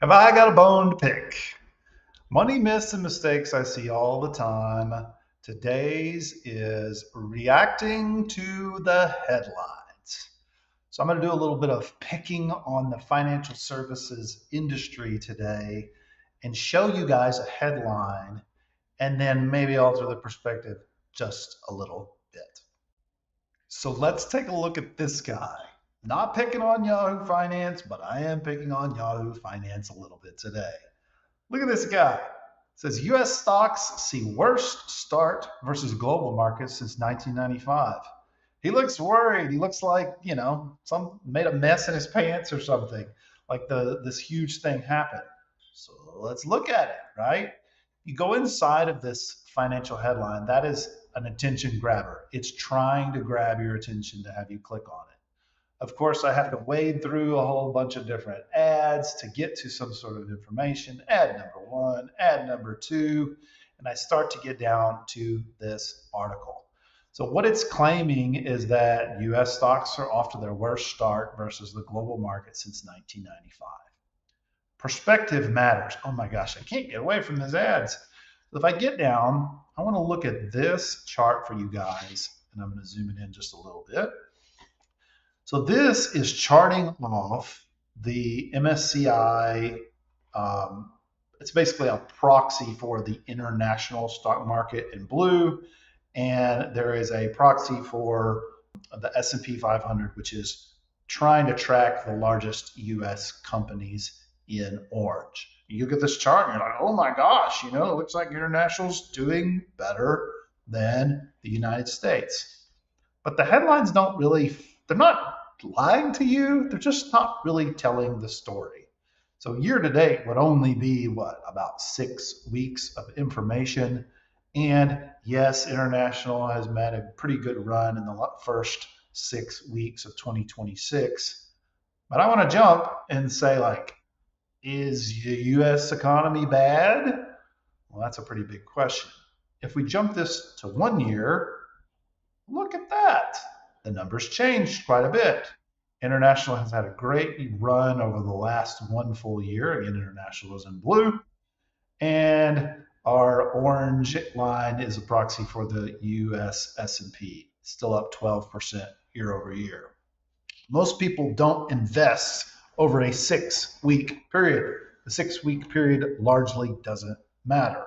Have I got a bone to pick? Money myths and mistakes I see all the time. Today's is reacting to the headlines. So I'm going to do a little bit of picking on the financial services industry today and show you guys a headline and then maybe alter the perspective just a little bit. So let's take a look at this guy. Not picking on Yahoo Finance, but I am picking on Yahoo Finance a little bit today. Look at this guy. It says US stocks see worst start versus global markets since 1995. He looks worried. He looks like, some made a mess in his pants or something. Like this huge thing happened. So let's look at it, right? You go inside of this financial headline, that is an attention grabber. It's trying to grab your attention to have you click on it. Of course, I have to wade through a whole bunch of different ads to get to some sort of information. Ad number one, ad number two, and I start to get down to this article. So, what it's claiming is that US stocks are off to their worst start versus the global market since 1995. Perspective matters. Oh my gosh, I can't get away from these ads. If I get down, I want to look at this chart for you guys, and I'm going to zoom it in just a little bit. So this is charting off the MSCI. It's basically a proxy for the international stock market in blue, and there is a proxy for the S&P 500, which is trying to track the largest U.S. companies in orange. You look at this chart and you're like, oh my gosh, it looks like international's doing better than the United States. But the headlines don't really, they're not lying to you, they're just not really telling the story. So year to date would only be about 6 weeks of information. And yes, international has made a pretty good run in the first 6 weeks of 2026. But I want to jump and say, is the US economy bad? Well, that's a pretty big question. If we jump this to 1 year, look at that. The numbers changed quite a bit. International has had a great run over the last one full year. Again, international is in blue. And our orange line is a proxy for the US S&P, still up 12% year over year. Most people don't invest over a 6-week period. The 6-week period largely doesn't matter.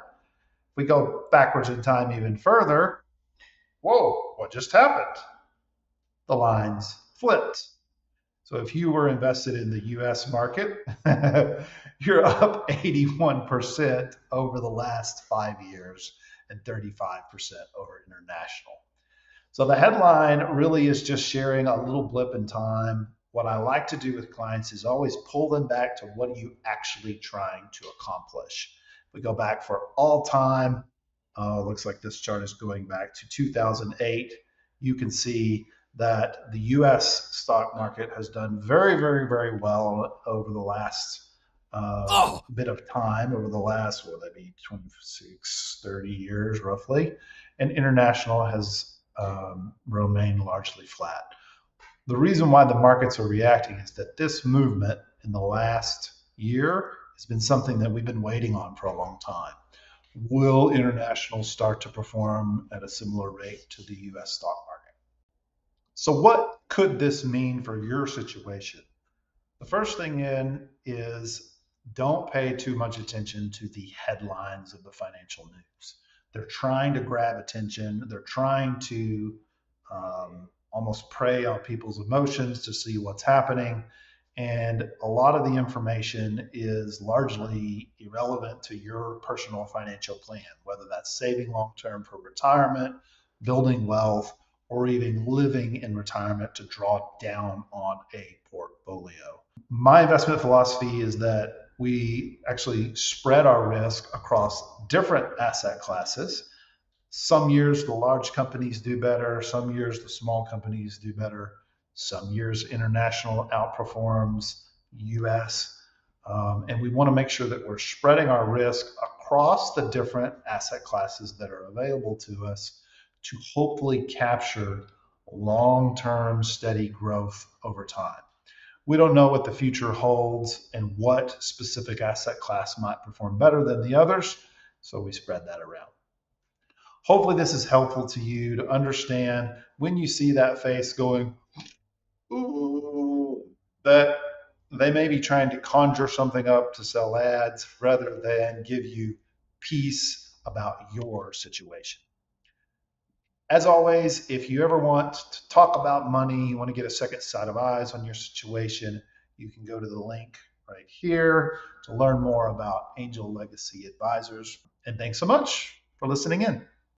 If we go backwards in time even further, whoa, what just happened? The lines flipped. So if you were invested in the US market, you're up 81% over the last 5 years and 35% over international. So the headline really is just sharing a little blip in time. What I like to do with clients is always pull them back to what are you actually trying to accomplish. We go back for all time. Looks like this chart is going back to 2008. You can see that the US stock market has done very, very, very well over the last bit of time, over the last, what would that be, 26, 30 years roughly. And international has remained largely flat. The reason why the markets are reacting is that this movement in the last year has been something that we've been waiting on for a long time. Will international start to perform at a similar rate to the US stock market? So, what could this mean for your situation? The first thing in is don't pay too much attention to the headlines of the financial news. They're trying to grab attention, they're trying to almost prey on people's emotions to see what's happening. And a lot of the information is largely irrelevant to your personal financial plan, whether that's saving long term for retirement, building wealth, or even living in retirement to draw down on a portfolio. My investment philosophy is that we actually spread our risk across different asset classes. Some years the large companies do better, some years the small companies do better, some years international outperforms US. And we want to make sure that we're spreading our risk across the different asset classes that are available to us to hopefully capture long-term steady growth over time. We don't know what the future holds and what specific asset class might perform better than the others, so we spread that around. Hopefully, this is helpful to you to understand when you see that face going, ooh, that they may be trying to conjure something up to sell ads rather than give you peace about your situation. As always, if you ever want to talk about money, you want to get a second set of eyes on your situation, you can go to the link right here to learn more about Angel Legacy Advisors. And thanks so much for listening in.